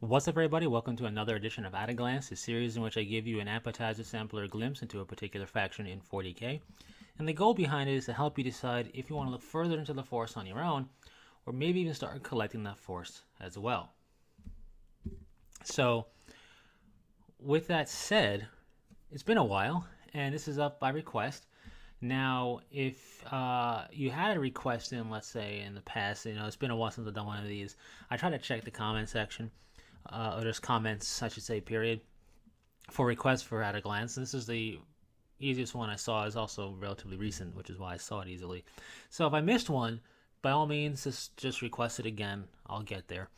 What's up, everybody? Welcome to another edition of At a Glance, a series in which I give you an appetizer, sampler, glimpse into a particular faction in 40k. And the goal behind it is to help you decide if you want to look further into the Force on your own, or maybe even start collecting that Force as well. So, with that said, it's been a while, and this is up by request. Now, if you had a request in, let's say, in the past, it's been a while since I've done one of these, I try to check the comment section, or just comments, I should say, period, for requests for At a Glance. This is the easiest one I saw. Is also relatively recent, which is why I saw it easily. So if I missed one, by all means, just request it again. I'll get there.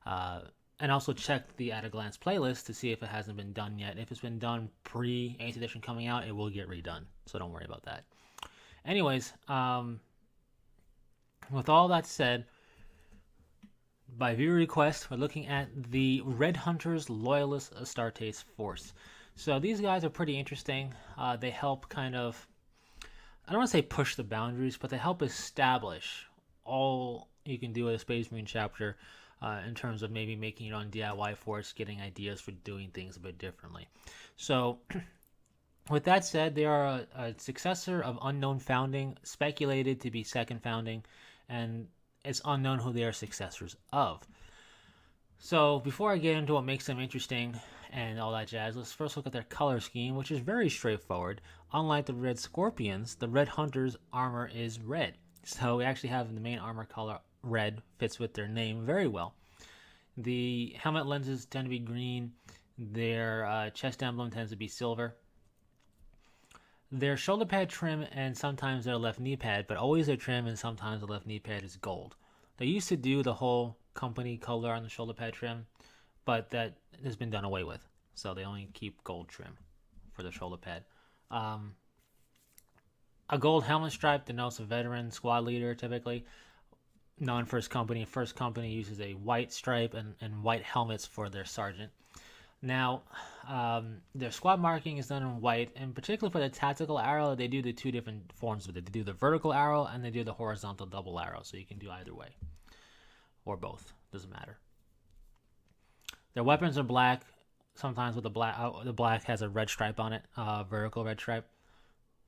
And also check the At a Glance playlist to see if it hasn't been done yet. If it's been done pre 8th edition coming out, it will get redone. So don't worry about that. Anyways, with all that said, by viewer request, we're looking at the Red Hunters Loyalist Astartes Force. So these guys are pretty interesting. They help kind of, I don't want to say push the boundaries, but they help establish all you can do with a Space Marine chapter in terms of maybe making your own DIY force, getting ideas for doing things a bit differently. So with that said, they are a successor of Unknown Founding, speculated to be Second Founding, and it's unknown who they are successors of. So before I get into what makes them interesting and all that jazz, let's first look at their color scheme, which is very straightforward. Unlike the Red Scorpions, the Red Hunters' armor is red. So we actually have the main armor color red, fits with their name very well. The helmet lenses tend to be green. Their chest emblem tends to be silver. Their shoulder pad trim and sometimes their left knee pad, but always their trim and sometimes the left knee pad is gold. They used to do the whole company color on the shoulder pad trim, but that has been done away with. So they only keep gold trim for the shoulder pad. A gold helmet stripe denotes a veteran squad leader, typically known for his company. First company uses a white stripe and white helmets for their sergeant. Now, their squad marking is done in white, and particularly for the tactical arrow, they do the two different forms of it. They do the vertical arrow and they do the horizontal double arrow, so you can do either way or both. Doesn't matter. Their weapons are black, sometimes with the black has a red stripe on it, vertical red stripe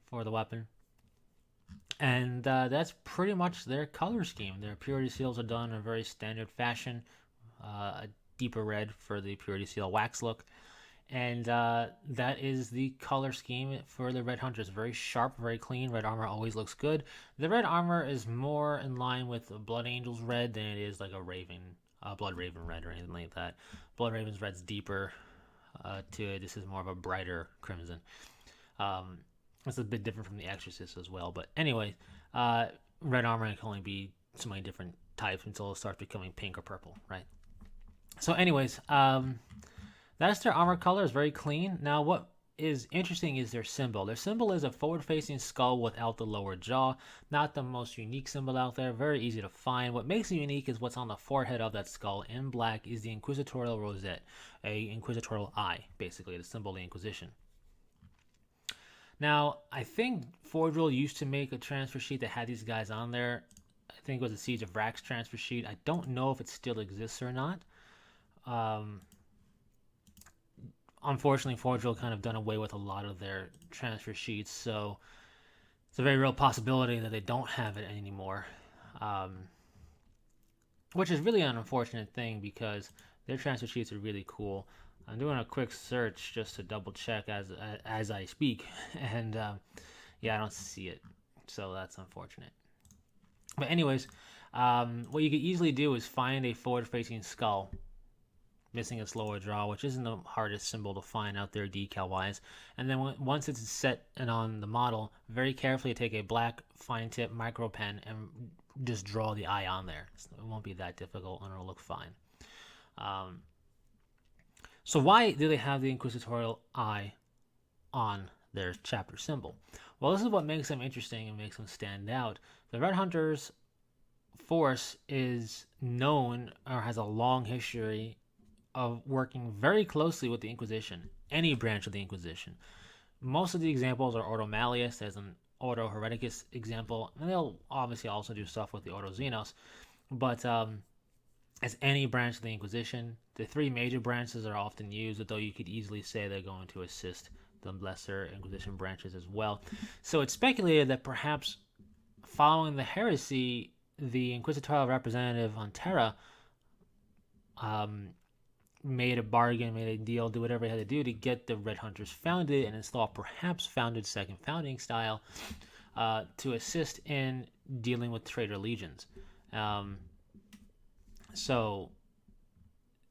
for the weapon. And that's pretty much their color scheme. Their purity seals are done in a very standard fashion, a deeper red for the purity seal wax look. And that is the color scheme for the Red Hunters. Very sharp, very clean. Red armor always looks good. The red armor is more in line with Blood Angel's red than it is like a Blood Raven red or anything like that. Blood Raven's red's deeper to it. This is more of a brighter crimson. It's a bit different from the Exorcist as well. But anyway, red armor can only be so many different types until it starts becoming pink or purple, right? So anyways, that's their armor color. Is very clean. Now what is interesting is their symbol. Their symbol is a forward-facing skull without the lower jaw. Not the most unique symbol out there. Very easy to find. What makes it unique is what's on the forehead of that skull. In black is the inquisitorial rosette, a inquisitorial eye, basically the symbol of the Inquisition. Now, I think Fordril used to make a transfer sheet that had these guys on there. I think it was a Siege of Vrax transfer sheet. I don't know if it still exists or not. Unfortunately, Fordril kind of done away with a lot of their transfer sheets, so it's a very real possibility that they don't have it anymore. Which is really an unfortunate thing because their transfer sheets are really cool. I'm doing a quick search just to double check as I speak, and yeah, I don't see it, so that's unfortunate. But anyways, what you could easily do is find a forward-facing skull missing its lower jaw, which isn't the hardest symbol to find out there decal-wise, and then once it's set and on the model, very carefully take a black fine-tip micro pen and just draw the eye on there. It won't be that difficult, and it'll look fine. So why do they have the inquisitorial eye on their chapter symbol? Well, this is what makes them interesting and makes them stand out. The Red Hunters force is known or has a long history of working very closely with the Inquisition, any branch of the Inquisition. Most of the examples are Ordo Malleus as an Ordo Hereticus example, and they'll obviously also do stuff with the Ordo Xenos, but as any branch of the Inquisition. The three major branches are often used, although you could easily say they're going to assist the lesser Inquisition branches as well. So it's speculated that perhaps following the heresy, the inquisitorial representative on Terra made a bargain, made a deal, do whatever he had to do to get the Red Hunters founded and install perhaps founded second founding style to assist in dealing with traitor legions. So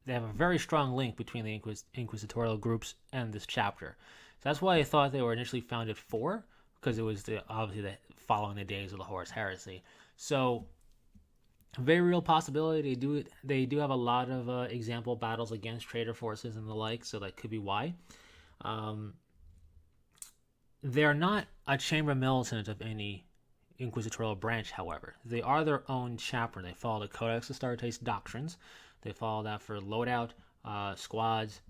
they have a very strong link between the inquisitorial groups and this chapter. So that's why I thought they were initially founded for, because it was obviously following the days of the Horus Heresy. So very real possibility they do have a lot of example battles against traitor forces and the like, so that could be why. They're not a chamber militant of any inquisitorial branch, however. They are their own chapter. They follow the Codex Astartes doctrines. They follow that for loadout, squads,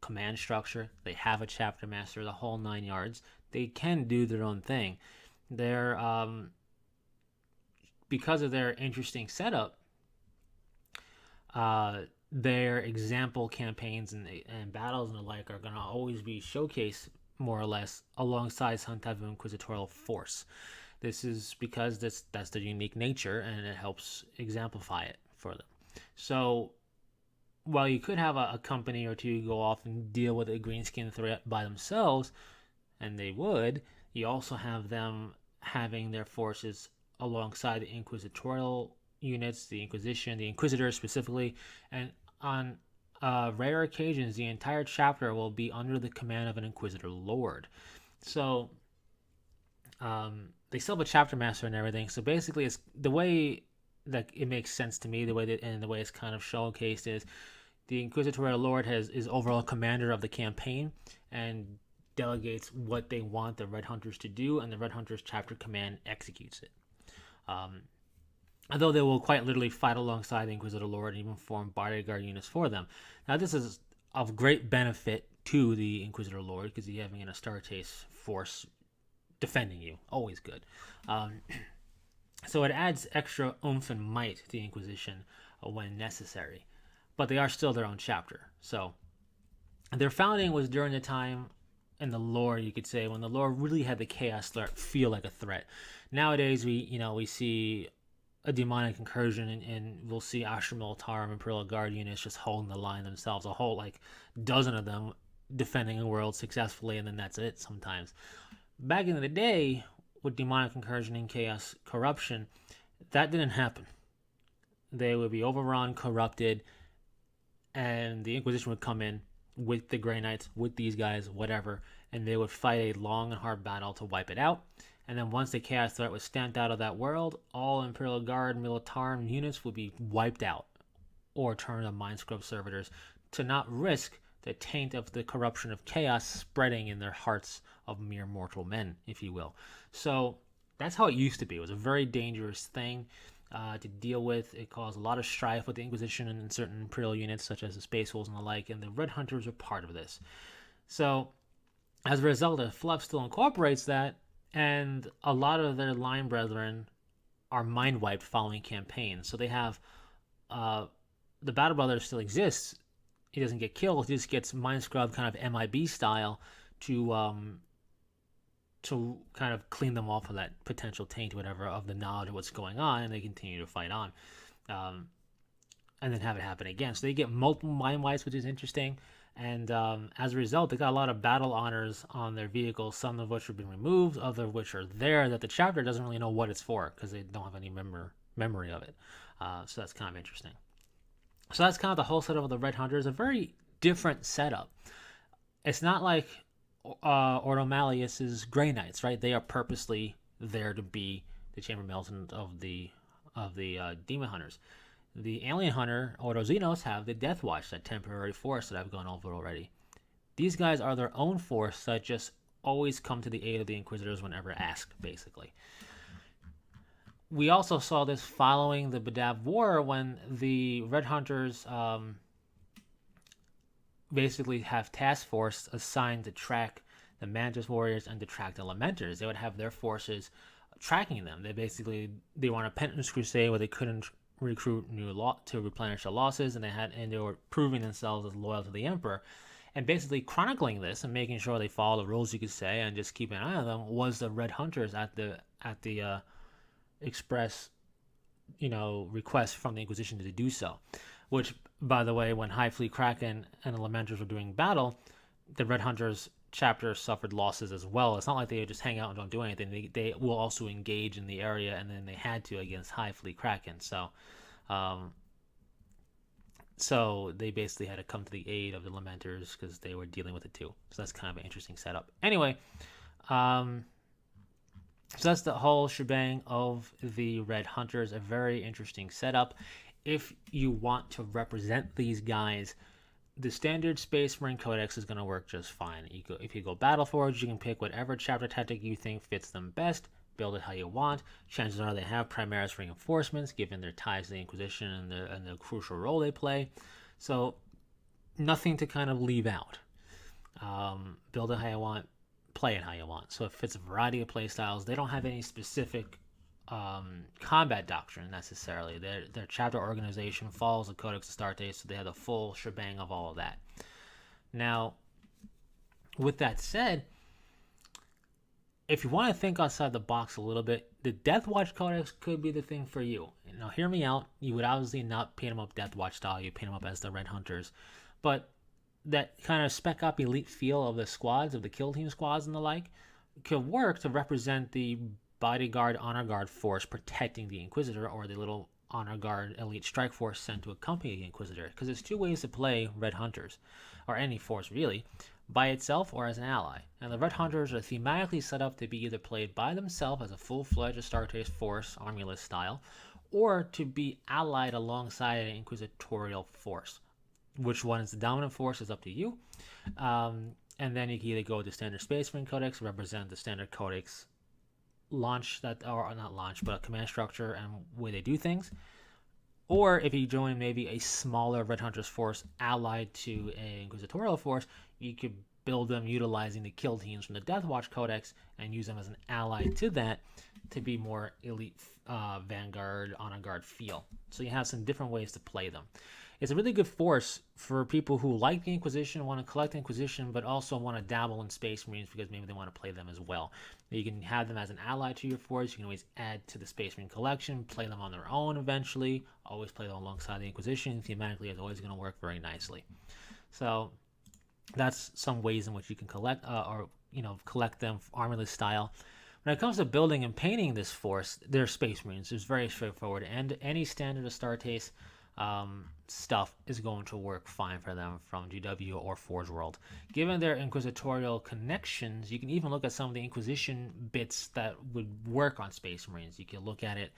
command structure. They have a chapter master, the whole 9 yards. They can do their own thing. They're because of their interesting setup, their example campaigns and battles and the like are going to always be showcased more or less alongside some type of inquisitorial force. This is because that's their unique nature, and it helps exemplify it for them. So while you could have a company or two go off and deal with a greenskin threat by themselves, and they would, you also have them having their forces alongside the inquisitorial units, the Inquisition, the Inquisitors specifically, and on rare occasions, the entire chapter will be under the command of an Inquisitor Lord. So they still have a chapter master and everything. So basically, it's the way that it makes sense to me. The way it's kind of showcased is the Inquisitorial Lord is overall commander of the campaign and delegates what they want the Red Hunters to do, and the Red Hunters chapter command executes it. Although they will quite literally fight alongside the Inquisitor Lord and even form bodyguard units for them. Now, this is of great benefit to the Inquisitor Lord because you're having an Astartes force defending you. Always good. So it adds extra oomph and might to the Inquisition when necessary. But they are still their own chapter. So their founding was during the time in the lore, you could say, when the lore really had the chaos feel like a threat. Nowadays, we see a demonic incursion, and we'll see Ashra Militarum, Imperial Guard units just holding the line themselves, a whole dozen of them defending a world successfully, and then that's it sometimes. Back in the day, with demonic incursion and chaos corruption, that didn't happen. They would be overrun, corrupted, and the Inquisition would come in with the Grey Knights, with these guys, whatever, and they would fight a long and hard battle to wipe it out. And then once the chaos threat was stamped out of that world, all Imperial Guard Militarum units would be wiped out or turned to Mind Scrub servitors to not risk the taint of the corruption of chaos spreading in their hearts of mere mortal men, if you will. So that's how it used to be. It was a very dangerous thing to deal with. It caused a lot of strife with the Inquisition and certain Imperial units, such as the Space Wolves and the like, and the Red Hunters are part of this. So as a result, the fluff still incorporates that, and a lot of their line brethren are mind wiped following campaigns. So they have the Battle Brother still exists. He doesn't get killed. He just gets mind scrubbed, kind of MIB style, to kind of clean them off of that potential taint, whatever, of the knowledge of what's going on, and they continue to fight on, and then have it happen again. So they get multiple mind wipes, which is interesting. And as a result, they got a lot of battle honors on their vehicles, some of which have been removed, other of which are there that the chapter doesn't really know what it's for because they don't have any memory of it. So that's kind of interesting. So that's kind of the whole setup of the Red Hunters. A very different setup. It's not like Ordo Malleus's Grey Knights, right? They are purposely there to be the chamber militant of the Demon Hunters. The Alien Hunter, Ordo Xenos, have the Death Watch, that temporary force that I've gone over already. These guys are their own force that just always come to the aid of the Inquisitors whenever asked, basically. We also saw this following the Badab War when the Red Hunters basically have task force assigned to track the Mantis Warriors and to track the Lamenters. They would have their forces tracking them. They were on a penance crusade where they couldn't recruit to replenish the losses, and they were proving themselves as loyal to the emperor, and basically chronicling this and making sure they follow the rules, you could say, and just keep an eye on them was the Red Hunters at the express request from the Inquisition to do so. Which, by the way, when High Fleet Kraken and the Lamenters were doing battle, the Red Hunters chapter suffered losses as well. It's not like they would just hang out and don't do anything. They will also engage in the area, and then they had to against High Fleet Kraken. So they basically had to come to the aid of the Lamenters because they were dealing with it too. So that's kind of an interesting setup. Anyway, so that's the whole shebang of the Red Hunters. A very interesting setup. If you want to represent these guys, the standard Space Marine Codex is going to work just fine. If you go Battle Forge, you can pick whatever chapter tactic you think fits them best, build it how you want. Chances are they have Primaris reinforcements, given their ties to the Inquisition and the crucial role they play. So nothing to kind of leave out. Build it how you want, play it how you want. So it fits a variety of play styles. They don't have any specific combat doctrine necessarily. Their chapter organization follows the Codex Astartes, so they have the full shebang of all of that. Now, with that said, if you want to think outside the box a little bit, the Death Watch Codex could be the thing for you. Now, hear me out. You would obviously not paint them up Death Watch style. You paint them up as the Red Hunters, but that kind of spec up elite feel of the squads, of the kill team squads and the like, could work to represent the bodyguard honor guard force protecting the Inquisitor, or the little honor guard elite strike force sent to accompany the Inquisitor, because there's two ways to play Red Hunters, or any force really, by itself or as an ally. And the Red Hunters are thematically set up to be either played by themselves as a full-fledged Astartes force, armulus style, or to be allied alongside an inquisitorial force. Which one is the dominant force is up to you. And then you can either go with the standard Space Marine Codex, represent the standard Codex launch or not launch, but a command structure and way they do things. Or if you join maybe a smaller Red Hunters force allied to an inquisitorial force, you could build them utilizing the kill teams from the Death Watch Codex and use them as an ally to that to be more elite Vanguard, Honor Guard feel. So you have some different ways to play them. It's a really good force for people who like the Inquisition, want to collect the Inquisition, but also want to dabble in Space Marines because maybe they want to play them as well. You can have them as an ally to your force. You can always add to the Space Marine collection, play them on their own eventually. Always play them alongside the Inquisition. Thematically, it's always going to work very nicely. So that's some ways in which you can collect collect them armorless style. When it comes to building and painting this force, they're Space Marines. It's very straightforward, and any standard Astartes stuff is going to work fine for them from GW or Forge World. Given their inquisitorial connections, you can even look at some of the Inquisition bits that would work on Space Marines. You can look at it.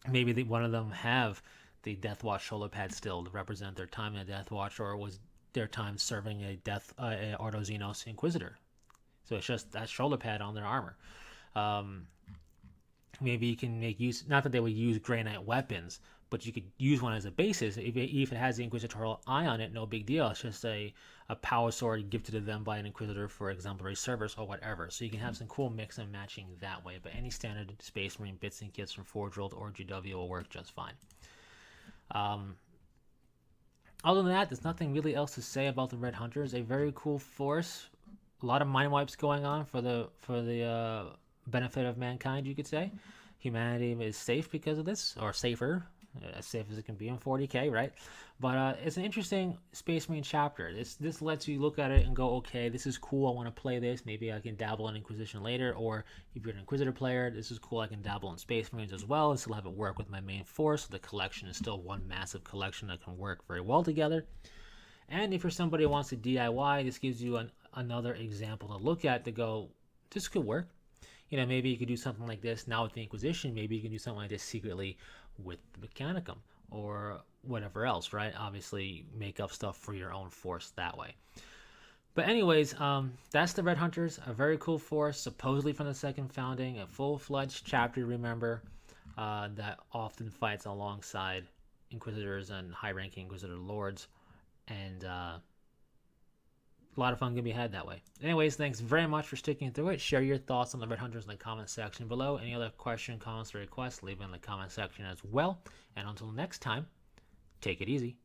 Maybe one of them have the Death Watch shoulder pad still to represent their time in the Death Watch, or was their time serving a Ordo Xenos Inquisitor. So it's just that shoulder pad on their armor. Maybe you can make use, not that they would use Grey Knight weapons, but you could use one as a basis. If it has the Inquisitorial eye on it, no big deal. It's just a power sword gifted to them by an Inquisitor for exemplary service or whatever. So you can have some cool mix and matching that way. But any standard Space Marine bits and kits from Forge World or GW will work just fine. Other than that, there's nothing really else to say about the Red Hunters. A very cool force. A lot of mind wipes going on for the benefit of mankind, you could say. Humanity is safe because of this, or safer, as safe as it can be in 40k, right? But it's an interesting Space Marine chapter. This lets you look at it and go, okay, this is cool, I want to play this. Maybe I can dabble in Inquisition later, or if you're an Inquisitor player, this is cool, I can dabble in Space Marines as well, and still have it work with my main force. So the collection is still one massive collection that can work very well together. And if you're somebody who wants to DIY, this gives you another example to look at to go, this could work. You know, maybe you could do something like this now with the Inquisition. Maybe you can do something like this secretly with the Mechanicum or whatever else, right? Obviously, make up stuff for your own force that way. But anyways, that's the Red Hunters, a very cool force, supposedly from the Second Founding, a full-fledged chapter, remember, that often fights alongside Inquisitors and high-ranking Inquisitor Lords, and a lot of fun can be had that way. Anyways, thanks very much for sticking through it. Share your thoughts on the Red Hunters in the comment section below. Any other question, comments, or requests, leave them in the comment section as well. And until next time, take it easy.